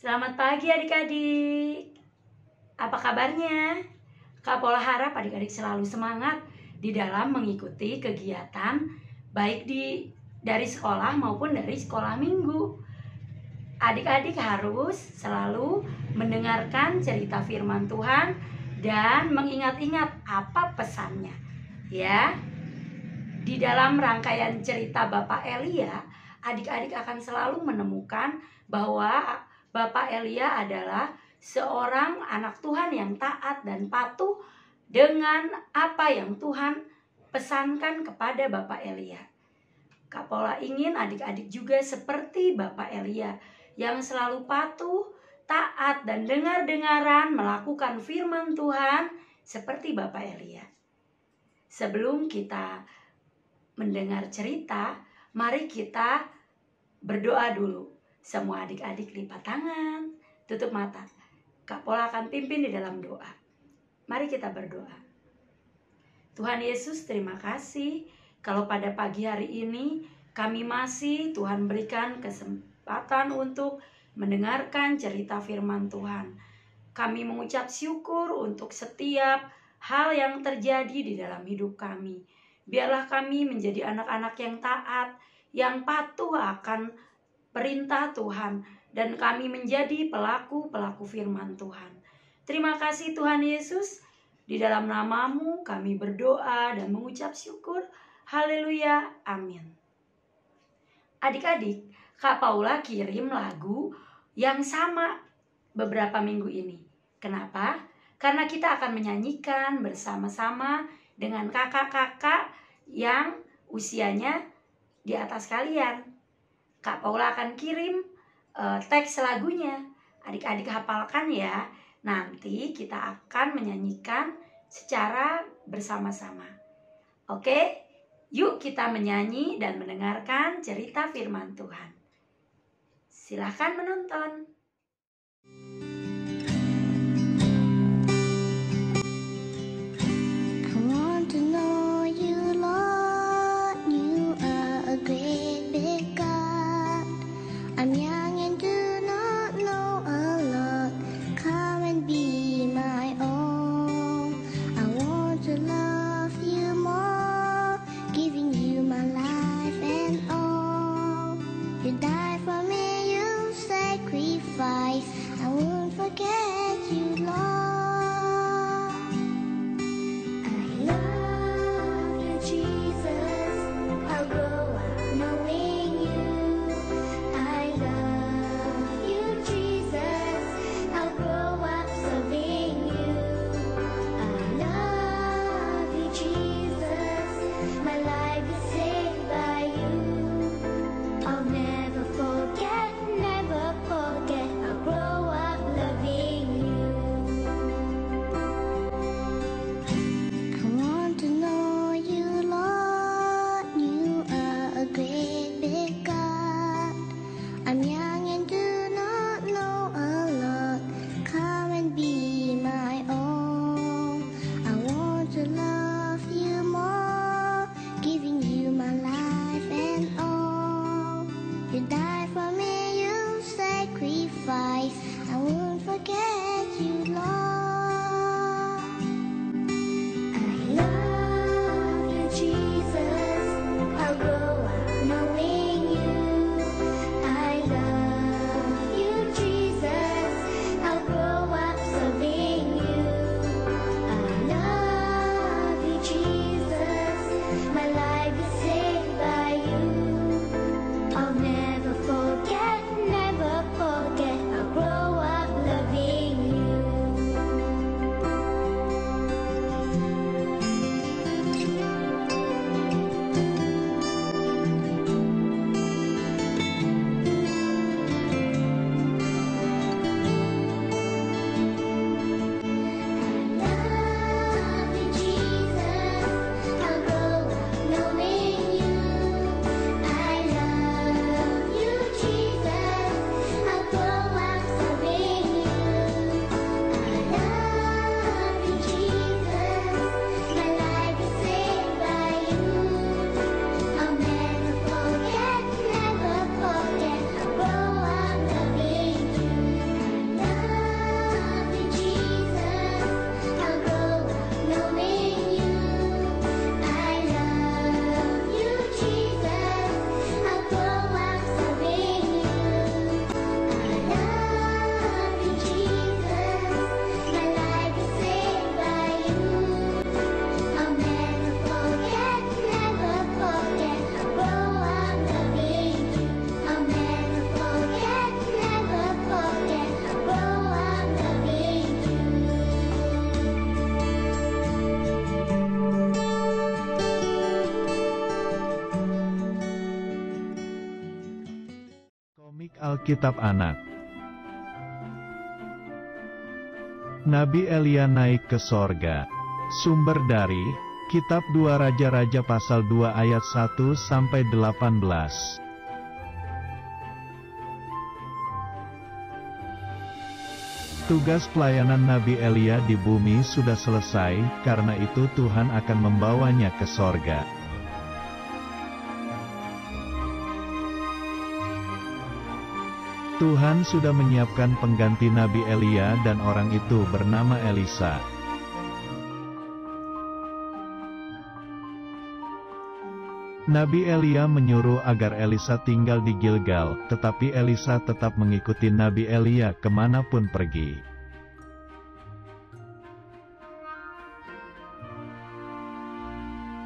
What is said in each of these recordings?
Selamat pagi adik-adik. Apa kabarnya? Kak Pola harap adik-adik selalu semangat di dalam mengikuti kegiatan baik dari sekolah maupun dari sekolah minggu. Adik-adik harus selalu mendengarkan cerita firman Tuhan dan mengingat-ingat apa pesannya. Ya. Di dalam rangkaian cerita Bapak Elia, adik-adik akan selalu menemukan bahwa Bapak Elia adalah seorang anak Tuhan yang taat dan patuh dengan apa yang Tuhan pesankan kepada Bapak Elia. Kak Pola ingin adik-adik juga seperti Bapak Elia yang selalu patuh, taat, dan dengar-dengaran melakukan firman Tuhan seperti Bapak Elia. Sebelum kita mendengar cerita, mari kita berdoa dulu. Semua adik-adik lipat tangan, tutup mata. Kak Pola akan pimpin di dalam doa. Mari kita berdoa. Tuhan Yesus, terima kasih kalau pada pagi hari ini kami masih Tuhan berikan kesempatan untuk mendengarkan cerita firman Tuhan. Kami mengucap syukur untuk setiap hal yang terjadi di dalam hidup kami. Biarlah kami menjadi anak-anak yang taat, yang patuh akan perintah Tuhan, dan kami menjadi pelaku-pelaku firman Tuhan. Terima kasih Tuhan Yesus, di dalam nama-Mu kami berdoa dan mengucap syukur. Haleluya, amin. Adik-adik, Kak Paula kirim lagu yang sama beberapa minggu ini. Kenapa? Karena kita akan menyanyikan bersama-sama dengan kakak-kakak yang usianya di atas kalian. Kak Paula akan kirim teks lagunya. Adik-adik hafalkan ya. Nanti kita akan menyanyikan secara bersama-sama. Oke? Yuk kita menyanyi dan mendengarkan cerita firman Tuhan. Silahkan menonton. I Alkitab Anak. Nabi Elia naik ke sorga. Sumber dari Kitab 2 Raja-Raja pasal 2 ayat 1-18. Tugas pelayanan Nabi Elia di bumi sudah selesai, karena itu Tuhan akan membawanya ke sorga. Tuhan sudah menyiapkan pengganti Nabi Elia dan orang itu bernama Elisa. Nabi Elia menyuruh agar Elisa tinggal di Gilgal, tetapi Elisa tetap mengikuti Nabi Elia kemanapun pergi.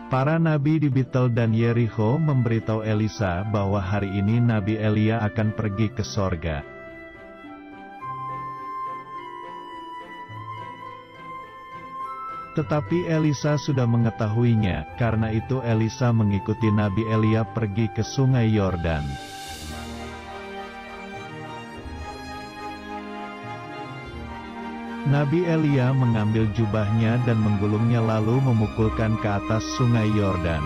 Para nabi di Betel dan Yericho memberitahu Elisa bahwa hari ini Nabi Elia akan pergi ke sorga. Tetapi Elisa sudah mengetahuinya, karena itu Elisa mengikuti Nabi Elia pergi ke sungai Yordan. Nabi Elia mengambil jubahnya dan menggulungnya lalu memukulkan ke atas sungai Yordan.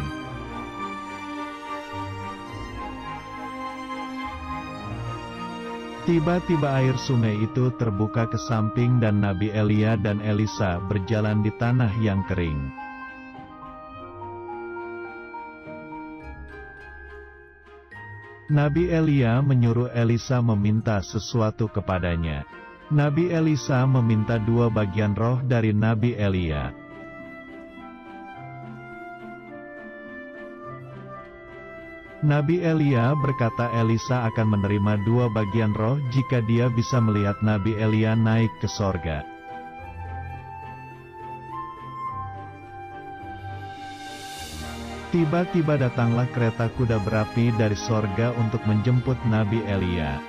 Tiba-tiba air sungai itu terbuka ke samping dan Nabi Elia dan Elisa berjalan di tanah yang kering. Nabi Elia menyuruh Elisa meminta sesuatu kepadanya. Nabi Elisa meminta 2 bagian roh dari Nabi Elia. Nabi Elia berkata Elisa akan menerima 2 bagian roh jika dia bisa melihat Nabi Elia naik ke sorga. Tiba-tiba datanglah kereta kuda berapi dari sorga untuk menjemput Nabi Elia.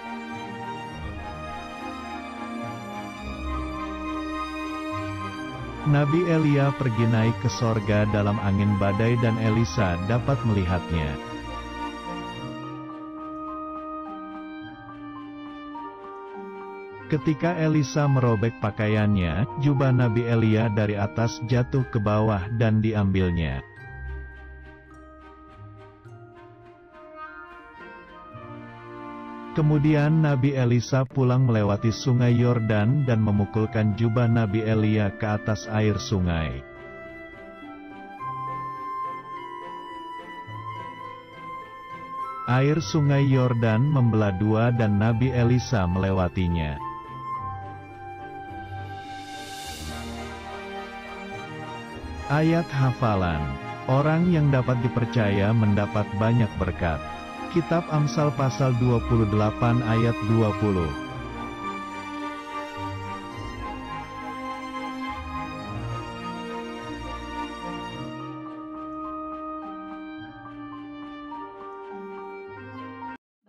Nabi Elia pergi naik ke sorga dalam angin badai dan Elisa dapat melihatnya. Ketika Elisa merobek pakaiannya, jubah Nabi Elia dari atas jatuh ke bawah dan diambilnya. Kemudian Nabi Elisa pulang melewati sungai Yordan dan memukulkan jubah Nabi Elia ke atas air sungai. Air sungai Yordan membelah 2 dan Nabi Elisa melewatinya. Ayat hafalan. Orang yang dapat dipercaya mendapat banyak berkat. Kitab Amsal pasal 28 ayat 20.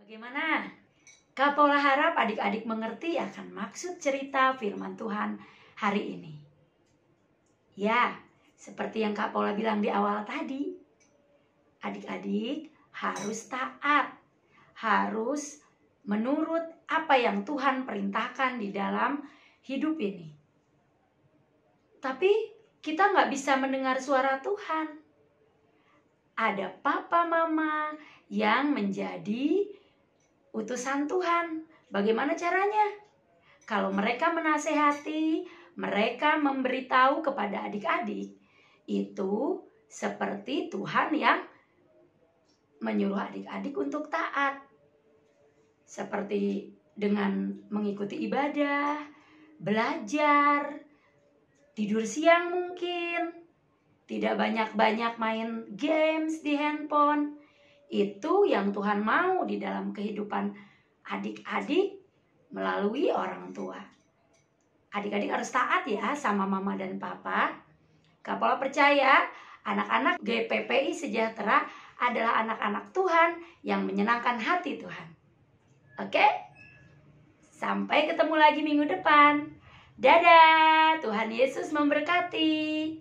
Bagaimana? Kak Paula harap adik-adik mengerti akan maksud cerita firman Tuhan hari ini. Ya, seperti yang Kak Paula bilang di awal tadi, adik-adik harus taat, harus menurut apa yang Tuhan perintahkan di dalam hidup ini. Tapi kita nggak bisa mendengar suara Tuhan. Ada papa mama yang menjadi utusan Tuhan. Bagaimana caranya? Kalau mereka menasehati, mereka memberitahu kepada adik-adik, itu seperti Tuhan yang menyuruh adik-adik untuk taat. Seperti dengan mengikuti ibadah, belajar, tidur siang mungkin, tidak banyak-banyak main games di handphone. Itu yang Tuhan mau di dalam kehidupan adik-adik melalui orang tua. Adik-adik harus taat ya sama mama dan papa. Kak Paula percaya anak-anak GPPI Sejahtera adalah anak-anak Tuhan yang menyenangkan hati Tuhan. Oke? Sampai ketemu lagi minggu depan. Dadah, Tuhan Yesus memberkati.